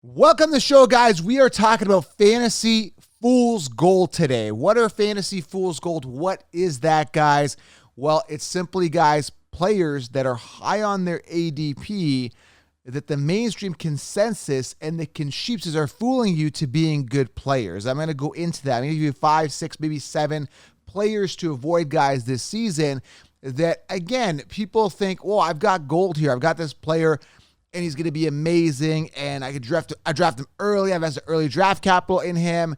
Welcome to the show, guys. We are talking about fantasy fool's gold today. What are fantasy fool's gold? What is that, guys? Well, it's simply, guys, players that are high on their ADP that the mainstream consensus and the consensus are fooling you to being good players. I'm going to go into that. I'm going to give you 5, 6, maybe 7 players to avoid, guys, this season that, again, people think, well, I've got gold here. I've got this player and he's going to be amazing, and I draft him early. I've invested early draft capital in him,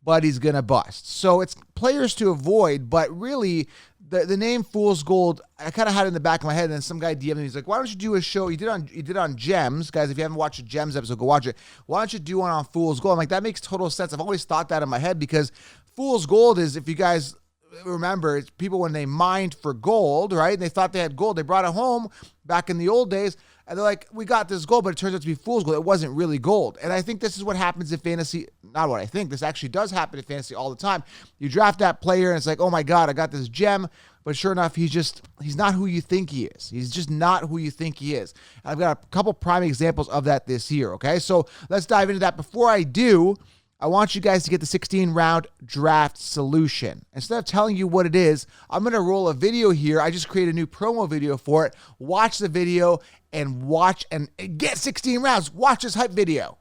but he's going to bust. So it's players to avoid, but really the name Fool's Gold, I kind of had it in the back of my head, and then some guy DM'd me. He's like, why don't you do a show? You did on Gems. Guys, if you haven't watched a Gems episode, go watch it. Why don't you do one on Fool's Gold? I'm like, that makes total sense. I've always thought that in my head because Fool's Gold is, if you guys remember, it's people when they mined for gold, right? And they thought they had gold. They brought it home back in the old days, and they're like, we got this gold, but it turns out to be fool's gold. It wasn't really gold. And I think this is what happens in fantasy. Not what I think. This actually does happen in fantasy all the time. You draft that player, and it's like, oh my God, I got this gem. But sure enough, he's not who you think he is. He's just not who you think he is. I've got a couple prime examples of that this year, okay? So let's dive into that. Before I do, I want you guys to get the 16-round draft solution. Instead of telling you what it is, I'm going to roll a video here. I just created a new promo video for it. Watch the video and watch and get 16 rounds. Watch this hype video.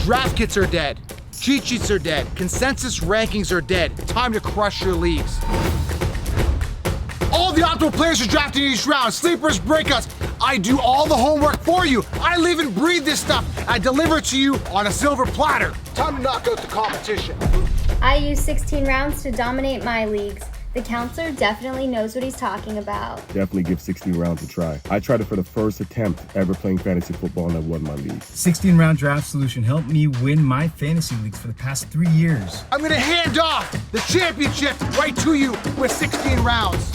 Draft kits are dead. Cheat sheets are dead. Consensus rankings are dead. Time to crush your leagues. All the optimal players are drafted in each round. Sleepers, breakouts. I do all the homework for you. I live and breathe this stuff. I deliver it to you on a silver platter. Time to knock out the competition. I use 16 rounds to dominate my leagues. The counselor definitely knows what he's talking about. Definitely give 16 rounds a try. I tried it for the first attempt ever playing fantasy football, and I won my league. 16-round draft solution helped me win my fantasy leagues for the past 3 years. I'm going to hand off the championship right to you with 16 rounds.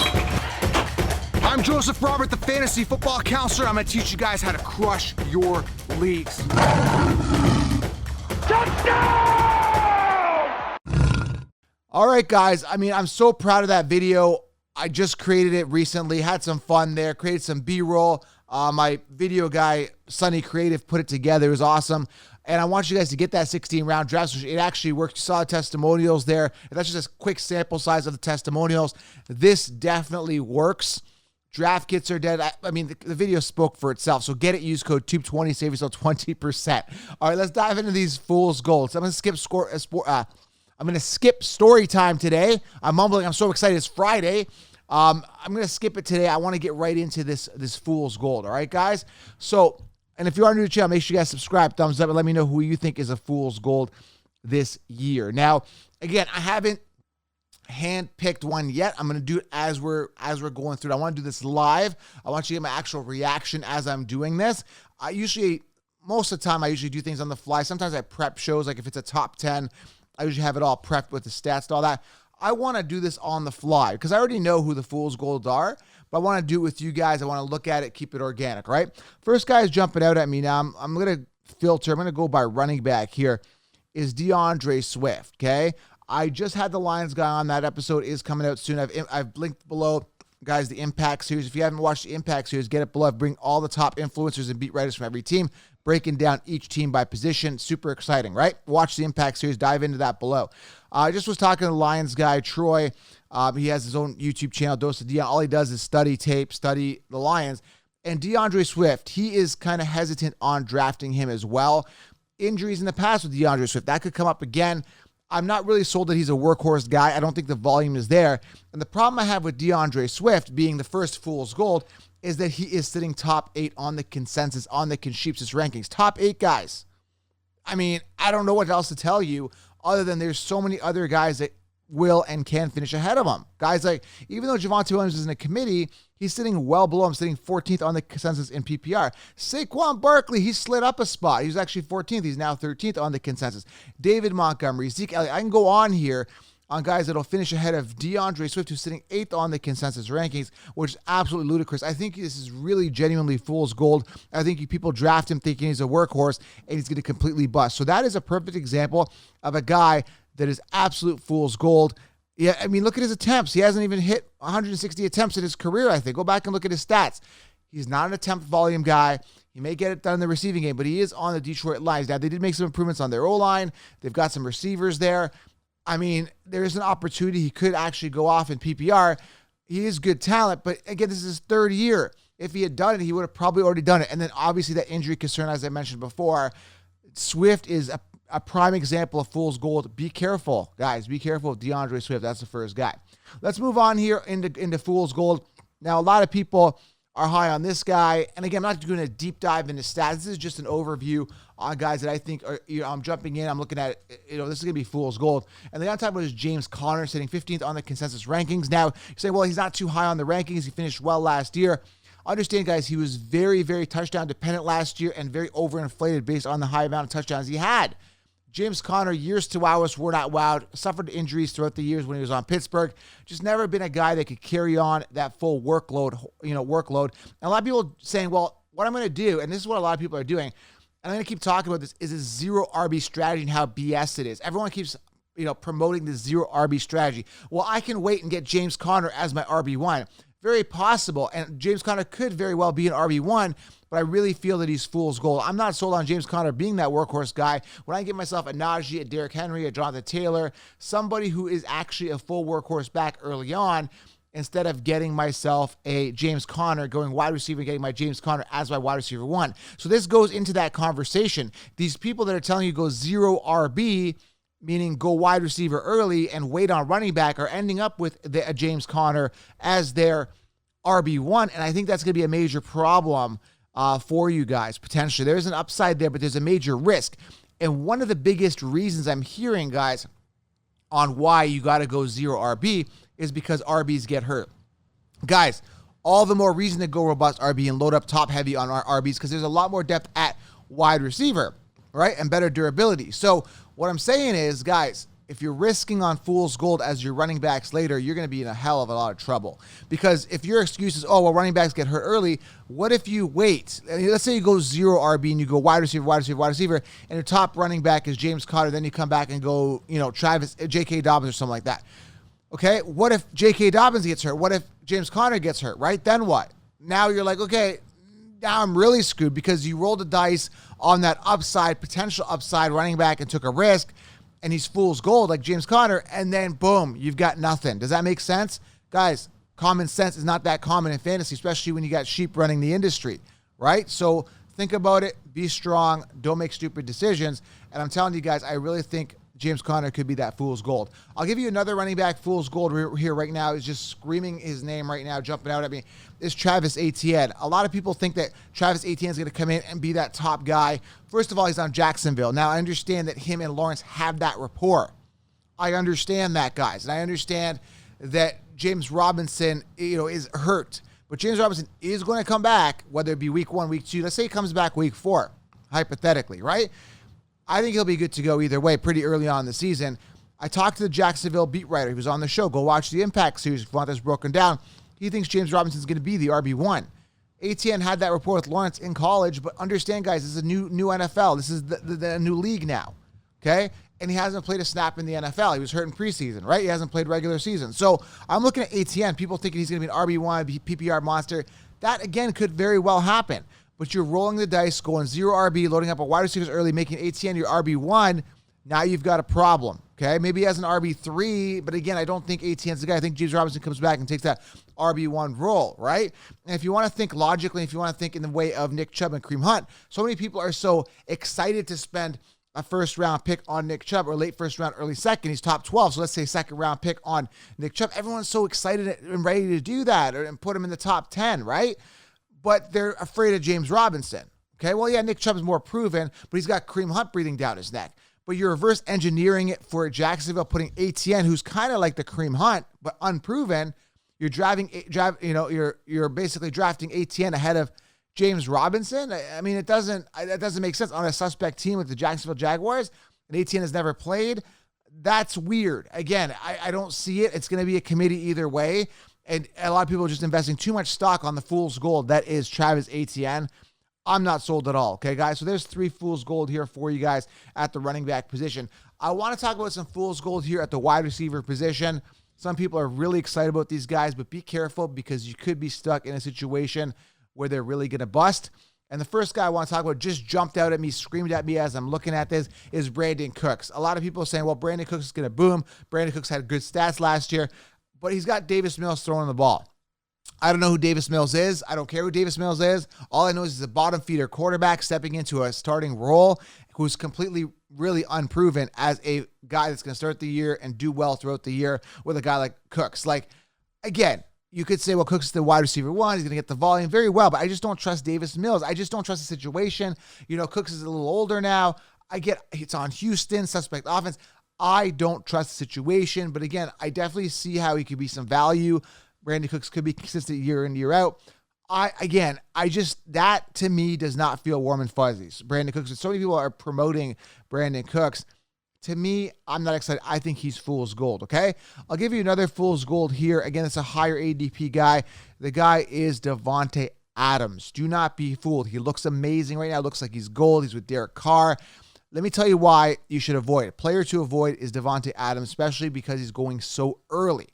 I'm Joseph Robert, the fantasy football counselor. I'm going to teach you guys how to crush your leagues. Touchdown! All right, guys. I mean, I'm so proud of that video. I just created it recently, had some fun there, created some B-roll. My video guy, Sunny Creative, put it together. It was awesome. And I want you guys to get that 16-round draft. It actually worked. You saw the testimonials there. That's just a quick sample size of the testimonials. This definitely works. Draft kits are dead. I mean, the video spoke for itself. So get it. Use code TUBE20. Save yourself 20%. All right, let's dive into these fool's golds. I'm going to skip story time today. I'm mumbling. I'm so excited. It's Friday. I'm going to skip it today. I want to get right into this fool's gold. All right, guys? So, and if you are new to the channel, make sure you guys subscribe, thumbs up, and let me know who you think is a fool's gold this year. Now, again, I haven't hand-picked one yet. I'm going to do it as we're going through it. I want to do this live. I want you to get my actual reaction as I'm doing this. Most of the time, I usually do things on the fly. Sometimes I prep shows, like if it's a top 10, I usually have it all prepped with the stats and all that. I want to do this on the fly because I already know who the fool's golds are, but I want to do it with you guys. I want to look at it, keep it organic, right? First guy's jumping out at me now. I'm going to filter. I'm going to go by running back here. Is DAndre Swift, okay? I just had the Lions guy on. That episode is coming out soon. I've linked below, guys, the Impact Series. If you haven't watched the Impact Series, get it below. I bring all the top influencers and beat writers from every team, breaking down each team by position. Super exciting, right? Watch the Impact Series. Dive into that below. I just was talking to the Lions guy, Troy. He has his own YouTube channel, Dose of Dion. All he does is study tape, study the Lions. And DAndre Swift, he is kind of hesitant on drafting him as well. Injuries in the past with DAndre Swift, that could come up again. I'm not really sold that he's a workhorse guy. I don't think the volume is there. And the problem I have with DAndre Swift being the first fool's gold is that he is sitting top 8 on the consensus, on the consensus rankings. Top 8 guys. I mean, I don't know what else to tell you other than there's so many other guys that will and can finish ahead of him. Guys like, even though Javonte Williams is in a committee, he's sitting well below him, sitting 14th on the consensus in PPR. Saquon Barkley, he slid up a spot. He was actually 14th. He's now 13th on the consensus. David Montgomery, Zeke Elliott. I can go on here on guys that'll finish ahead of DAndre Swift, who's sitting 8th on the consensus rankings, which is absolutely ludicrous. I think this is really genuinely fool's gold. I think people draft him thinking he's a workhorse, and he's going to completely bust. So that is a perfect example of a guy that is absolute fool's gold. Yeah, I mean, look at his attempts. He hasn't even hit 160 attempts in his career, I think. Go back and look at his stats. He's not an attempt volume guy. He may get it done in the receiving game, but he is on the Detroit Lions. Now, they did make some improvements on their O-line. They've got some receivers there. I mean, there's an opportunity he could actually go off in PPR. He is good talent, but again, this is his third year. If he had done it, he would have probably already done it. And then obviously that injury concern, as I mentioned before, Swift is a prime example of fool's gold. Be careful, guys. Be careful of DAndre Swift. That's the first guy. Let's move on here into fool's gold. Now, a lot of people are high on this guy. And again, I'm not doing a deep dive into stats. This is just an overview on guys that I think are, I'm jumping in. I'm looking at, this is going to be fool's gold. And the guy I'm talking about is James Conner, sitting 15th on the consensus rankings. Now, you say, well, he's not too high on the rankings. He finished well last year. Understand, guys, he was very, very touchdown dependent last year and very overinflated based on the high amount of touchdowns he had. James Conner, years to wow us, were not wowed, suffered injuries throughout the years when he was on Pittsburgh. Just never been a guy that could carry on that full workload. And a lot of people saying, well, what I'm going to do, and this is what a lot of people are doing, and I'm going to keep talking about this, is a zero RB strategy and how BS it is. Everyone keeps promoting the zero RB strategy. Well, I can wait and get James Conner as my RB1. Very possible, and James Conner could very well be an RB1, but I really feel that he's fool's gold. I'm not sold on James Conner being that workhorse guy. When I give myself a Najee, a Derrick Henry, a Jonathan Taylor, somebody who is actually a full workhorse back early on, instead of getting myself a James Conner, going wide receiver, getting my James Conner as my wide receiver 1. So this goes into that conversation. These people that are telling you go zero RB, meaning go wide receiver early and wait on running back, are ending up with a James Conner as their RB1. And I think that's going to be a major problem for you guys, potentially. There's an upside there, but there's a major risk. And one of the biggest reasons I'm hearing, guys, on why you got to go zero RB is because RBs get hurt. Guys, all the more reason to go robust RB and load up top heavy on our RBs, because there's a lot more depth at wide receiver, right? And better durability. So what I'm saying is, guys, if you're risking on fool's gold as your running backs later, you're going to be in a hell of a lot of trouble. Because if your excuse is, oh, well, running backs get hurt early, what if you wait? Let's say you go zero RB and you go wide receiver, and your top running back is James Conner, then you come back and go, Travis, J.K. Dobbins or something like that. Okay, what if J.K. Dobbins gets hurt? What if James Conner gets hurt, right? Then what? Now you're like, okay, now I'm really screwed because you rolled the dice on that potential upside running back and took a risk, and he's fool's gold like James Conner, and then boom, you've got nothing. Does that make sense? Guys, common sense is not that common in fantasy, especially when you got sheep running the industry, right? So think about it, be strong, don't make stupid decisions, and I'm telling you guys, I really think James Conner could be that fool's gold. I'll give you another running back fool's gold here right now. Is just screaming his name right now, jumping out at me. Is Travis Etienne. A lot of people think that Travis Etienne is going to come in and be that top guy. First of all, he's on Jacksonville. Now, I understand that him and Lawrence have that rapport. I understand that, guys. And I understand that James Robinson, is hurt. But James Robinson is going to come back, whether it be week 1, week 2. Let's say he comes back week 4, hypothetically, right? I think he'll be good to go either way pretty early on in the season. I talked to the Jacksonville beat writer. He was on the show. Go watch the Impact series if you want this broken down. He thinks James Robinson's going to be the RB1. ATN had that rapport with Lawrence in college, but understand, guys, this is a new NFL. This is the new league now, okay? And he hasn't played a snap in the NFL. He was hurt in preseason, right? He hasn't played regular season. So I'm looking at ATN. People thinking he's going to be an RB1, PPR monster. That, again, could very well happen. But you're rolling the dice, going zero RB, loading up a wide receivers early, making ATN your RB1. Now you've got a problem, okay? Maybe he has an RB3, but again, I don't think ATN's the guy. I think James Robinson comes back and takes that RB1 role, right? And if you want to think logically, if you want to think in the way of Nick Chubb and Kareem Hunt, so many people are so excited to spend a first-round pick on Nick Chubb, or late first round, early second. He's top 12, so let's say second-round pick on Nick Chubb. Everyone's so excited and ready to do that and put him in the top 10, right? But they're afraid of James Robinson. Okay, well, yeah, Nick Chubb is more proven, but he's got Kareem Hunt breathing down his neck. But you're reverse engineering it for Jacksonville, putting ATN, who's kind of like the Kareem Hunt, but unproven. You're you're basically drafting ATN ahead of James Robinson. I mean, that doesn't make sense on a suspect team with the Jacksonville Jaguars, and ATN has never played. That's weird. Again, I don't see it. It's going to be a committee either way. And a lot of people are just investing too much stock on the fool's gold. That is Travis Etienne. I'm not sold at all. Okay, guys? So there's 3 fool's gold here for you guys at the running back position. I want to talk about some fool's gold here at the wide receiver position. Some people are really excited about these guys, but be careful because you could be stuck in a situation where they're really going to bust. And the first guy I want to talk about just jumped out at me, screamed at me as I'm looking at this, is Brandon Cooks. A lot of people are saying, well, Brandon Cooks is going to boom. Brandon Cooks had good stats last year, but he's got Davis Mills throwing the ball. I don't know who Davis Mills is. I don't care who Davis Mills is. All I know is he's a bottom feeder quarterback stepping into a starting role who's completely, really unproven as a guy that's going to start the year and do well throughout the year with a guy like Cooks. Like, again, you could say, well, Cooks is the wide receiver one. He's going to get the volume very well, but I just don't trust Davis Mills. I just don't trust the situation. You know, Cooks is a little older now. I get it's on Houston, suspect offense. I don't trust the situation, but again, I definitely see how he could be some value. Brandon Cooks could be consistent year in, year out. That to me does not feel warm and fuzzy. Brandon Cooks, so many people are promoting Brandon Cooks. To me, I'm not excited. I think he's fool's gold, okay? I'll give you another fool's gold here. Again, it's a higher ADP guy. The guy is Davante Adams. Do not be fooled. He looks amazing right now. Looks like he's gold. He's with Derek Carr. Let me tell you why you should avoid it. Player to avoid is Davante Adams, especially because he's going so early.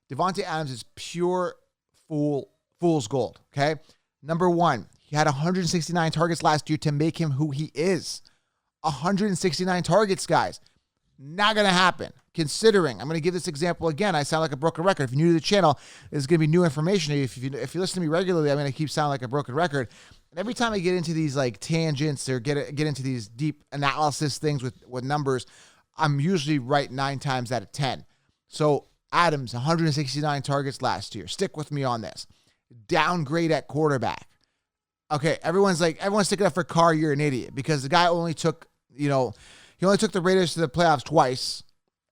Davante Adams is pure fool's gold, okay? Number one, he had 169 targets last year to make him who he is. 169 targets, guys. Not going to happen. Considering, I'm going to give this example again. I sound like a broken record. If you're new to the channel, this is going to be new information. If you listen to me regularly, I'm going to keep sounding like a broken record. And every time I get into these like tangents or get into these deep analysis things with numbers, I'm usually right 9 times out of 10. So Adams, 169 targets last year. Stick with me on this. Downgrade at quarterback. Okay, everyone's sticking up for Carr. You're an idiot because the guy only took, he only took the Raiders to the playoffs twice,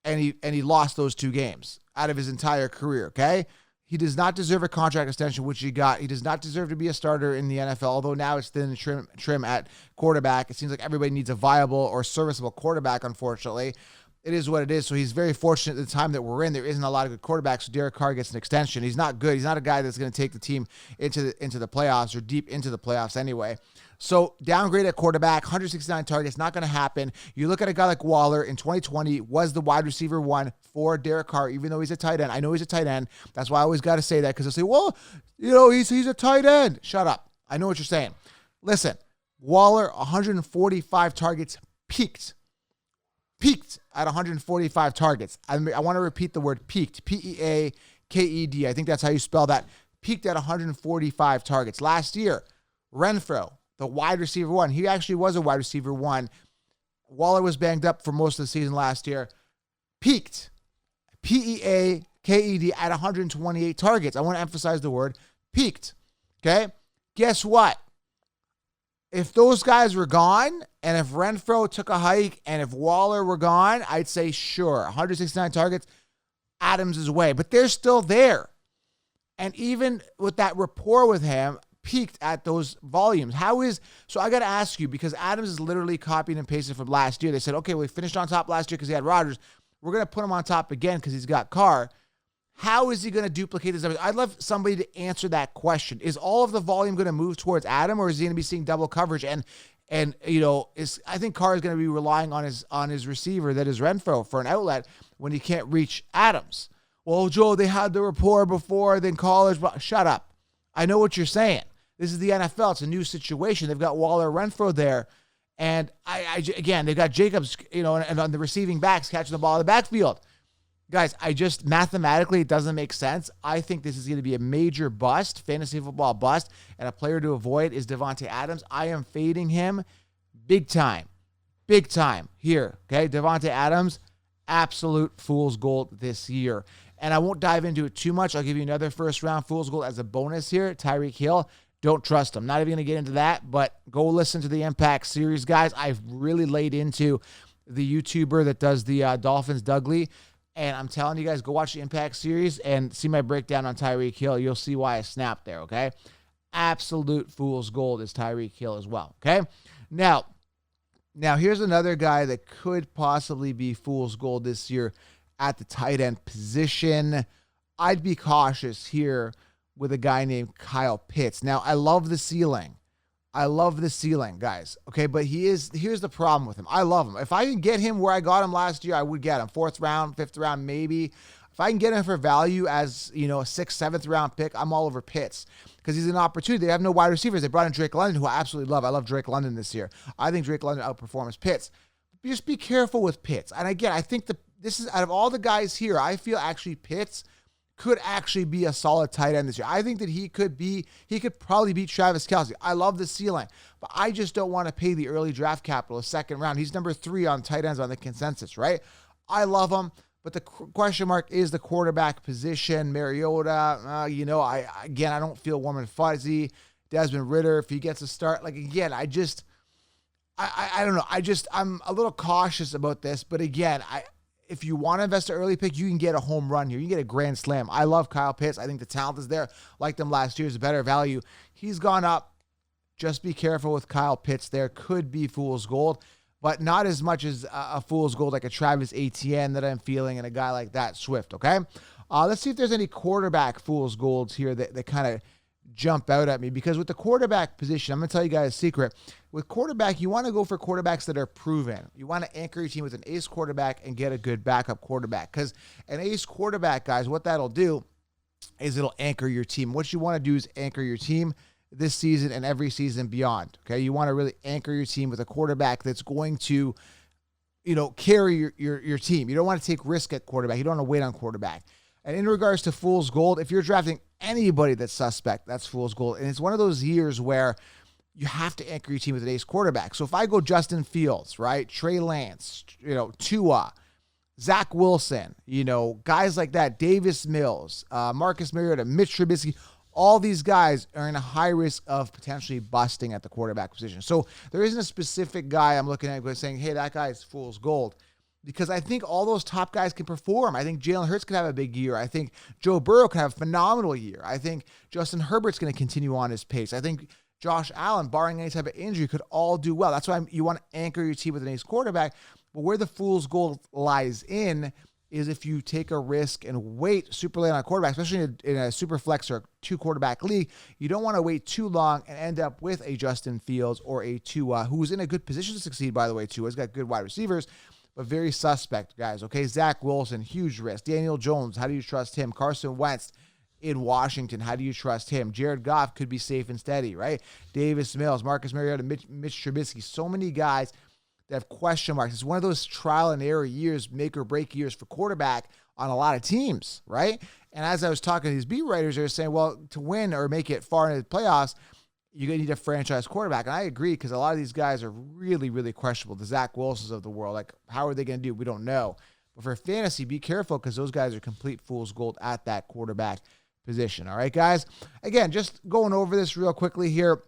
and he lost those 2 games out of his entire career. Okay, he does not deserve a contract extension, which he got. He does not deserve to be a starter in the NFL. Although now it's thin and trim at quarterback. It seems like everybody needs a viable or serviceable quarterback. Unfortunately, it is what it is. So he's very fortunate at the time that we're in. There isn't a lot of good quarterbacks. So Derek Carr gets an extension. He's not good. He's not a guy that's going to take the team into the playoffs or deep into the playoffs anyway. So downgrade at quarterback, 169 targets, not going to happen. You look at a guy like Waller in 2020, was the wide receiver one for Derek Carr, even though he's a tight end. I know he's a tight end. That's why I always got to say that because they'll say, well, he's a tight end. Shut up. I know what you're saying. Listen, Waller, 145 targets, peaked at 145 targets. I want to repeat the word peaked, P-E-A-K-E-D. I think that's how you spell that. Peaked at 145 targets. Last year, Renfro, the wide receiver one. He actually was a wide receiver one. Waller was banged up for most of the season last year. Peaked, P-E-A-K-E-D, at 128 targets. I want to emphasize the word peaked. Okay? Guess what? If those guys were gone, and if Renfro took a hike, and if Waller were gone, I'd say sure, 169 targets, Adams is away. But they're still there. And even with that rapport with him, peaked at those volumes. So I got to ask you, because Adams is literally copied and pasted from last year. They said, okay, we finished on top last year because he had Rodgers. We're going to put him on top again because he's got Carr. How is he going to duplicate this? I'd love somebody to answer that question. Is all of the volume going to move towards Adam, or is he going to be seeing double coverage? I think Carr is going to be relying on his receiver, that is Renfro, for an outlet when he can't reach Adams. Well, Joe, they had the rapport before, then college. Shut up. I know what you're saying. This is the NFL. It's a new situation. They've got Waller, Renfro there. And again, they've got Jacobs, and on the receiving backs catching the ball in the backfield. Guys, mathematically, it doesn't make sense. I think this is going to be a major bust, fantasy football bust, and a player to avoid is Davante Adams. I am fading him big time here, okay? Davante Adams, absolute fool's gold this year. And I won't dive into it too much. I'll give you another first-round fool's gold as a bonus here. Tyreek Hill, don't trust him. Not even going to get into that, but go listen to the Impact series, guys. I've really laid into the YouTuber that does the Dolphins, Dougley. And I'm telling you guys, go watch the Impact series and see my breakdown on Tyreek Hill. You'll see why I snapped there, okay? Absolute fool's gold is Tyreek Hill as well, okay? Now here's another guy that could possibly be fool's gold this year at the tight end position. I'd be cautious here with a guy named Kyle Pitts. Now, I love the ceiling, guys. Okay, but here's the problem with him. I love him. If I can get him where I got him last year, I would get him. 4th round, 5th round, maybe. If I can get him for value as, a 6th, 7th round pick, I'm all over Pitts because he's an opportunity. They have no wide receivers. They brought in Drake London, who I absolutely love. I love Drake London this year. I think Drake London outperforms Pitts. Just be careful with Pitts. And again, I think this is out of all the guys here, I feel actually Pitts could actually be a solid tight end this year. I think that he could probably beat Travis Kelce. I love the ceiling, but I just don't want to pay the early draft capital, a 2nd round. He's number 3 on tight ends on the consensus, right? I love him, but the question mark is the quarterback position. Mariota, I don't feel warm and fuzzy. Desmond Ridder, if he gets a start, I don't know. I'm a little cautious about this, but again, if you want to invest an early pick, you can get a home run here. You can get a grand slam. I love Kyle Pitts. I think the talent is there. Like them last year, is a better value. He's gone up. Just be careful with Kyle Pitts there. Could be fool's gold, but not as much as a fool's gold like a Travis Etienne that I'm feeling and a guy like that Swift, okay? Let's see if there's any quarterback fool's golds here that kind of jump out at me, because with the quarterback position, I'm going to tell you guys a secret. With quarterback, you want to go for quarterbacks that are proven. You want to anchor your team with an ace quarterback and get a good backup quarterback, because an ace quarterback, guys, what that'll do is it'll anchor your team. What you want to do is anchor your team this season and every season beyond, okay? You want to really anchor your team with a quarterback that's going to, carry your team. You don't want to take risk at quarterback. You don't want to wait on quarterback. And in regards to fool's gold, if you're drafting anybody that's suspect, that's fool's gold. And it's one of those years where you have to anchor your team with an ace quarterback. So if I go Justin Fields, right, Trey Lance, Tua, Zach Wilson, guys like that, Davis Mills, Marcus Mariota, Mitch Trubisky, all these guys are in a high risk of potentially busting at the quarterback position. So there isn't a specific guy I'm looking at saying, hey, that guy is fool's gold, because I think all those top guys can perform. I think Jalen Hurts could have a big year. I think Joe Burrow can have a phenomenal year. I think Justin Herbert's going to continue on his pace. I think Josh Allen, barring any type of injury, could all do well. That's why you want to anchor your team with an ace quarterback. But where the fool's gold lies in is if you take a risk and wait super late on a quarterback, especially in a super flex or 2-quarterback league. You don't want to wait too long and end up with a Justin Fields or a Tua, who's in a good position to succeed, by the way. Tua's got good wide receivers, but very suspect, guys. Okay, Zach Wilson, huge risk. Daniel Jones, how do you trust him? Carson Wentz in Washington, how do you trust him? Jared Goff could be safe and steady, right? Davis Mills, Marcus Mariota, Mitch Trubisky, so many guys that have question marks. It's one of those trial and error years, make or break years for quarterback on a lot of teams, right? And as I was talking to these beat writers, they were saying, well, to win or make it far into the playoffs, you're going to need a franchise quarterback. And I agree, because a lot of these guys are really, really questionable. The Zach Wilsons of the world, like, how are they going to do? We don't know. But for fantasy, be careful, because those guys are complete fool's gold at that quarterback position. All right, guys? Again, just going over this real quickly here.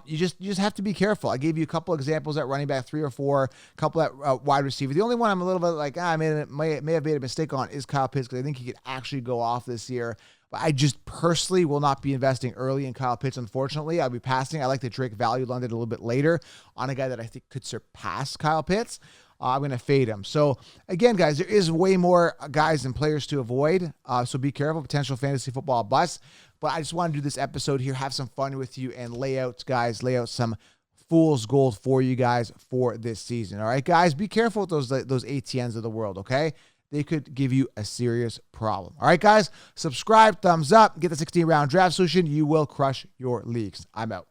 You just have to be careful. I gave you a couple examples at running back, 3 or 4, a couple at wide receiver. The only one I'm a little bit like, I may have made a mistake on is Kyle Pitts, because I think he could actually go off this year. But I just personally will not be investing early in Kyle Pitts, unfortunately. I'll be passing. I like the Drake value landed a little bit later on a guy that I think could surpass Kyle Pitts. I'm going to fade him. So, again, guys, there is way more guys and players to avoid. So be careful, potential fantasy football bust. But I just want to do this episode here, have some fun with you, and lay out some fool's gold for you guys for this season. All right, guys, be careful with those ATNs of the world, okay? They could give you a serious problem. All right, guys, subscribe, thumbs up, get the 16-round draft solution. You will crush your leagues. I'm out.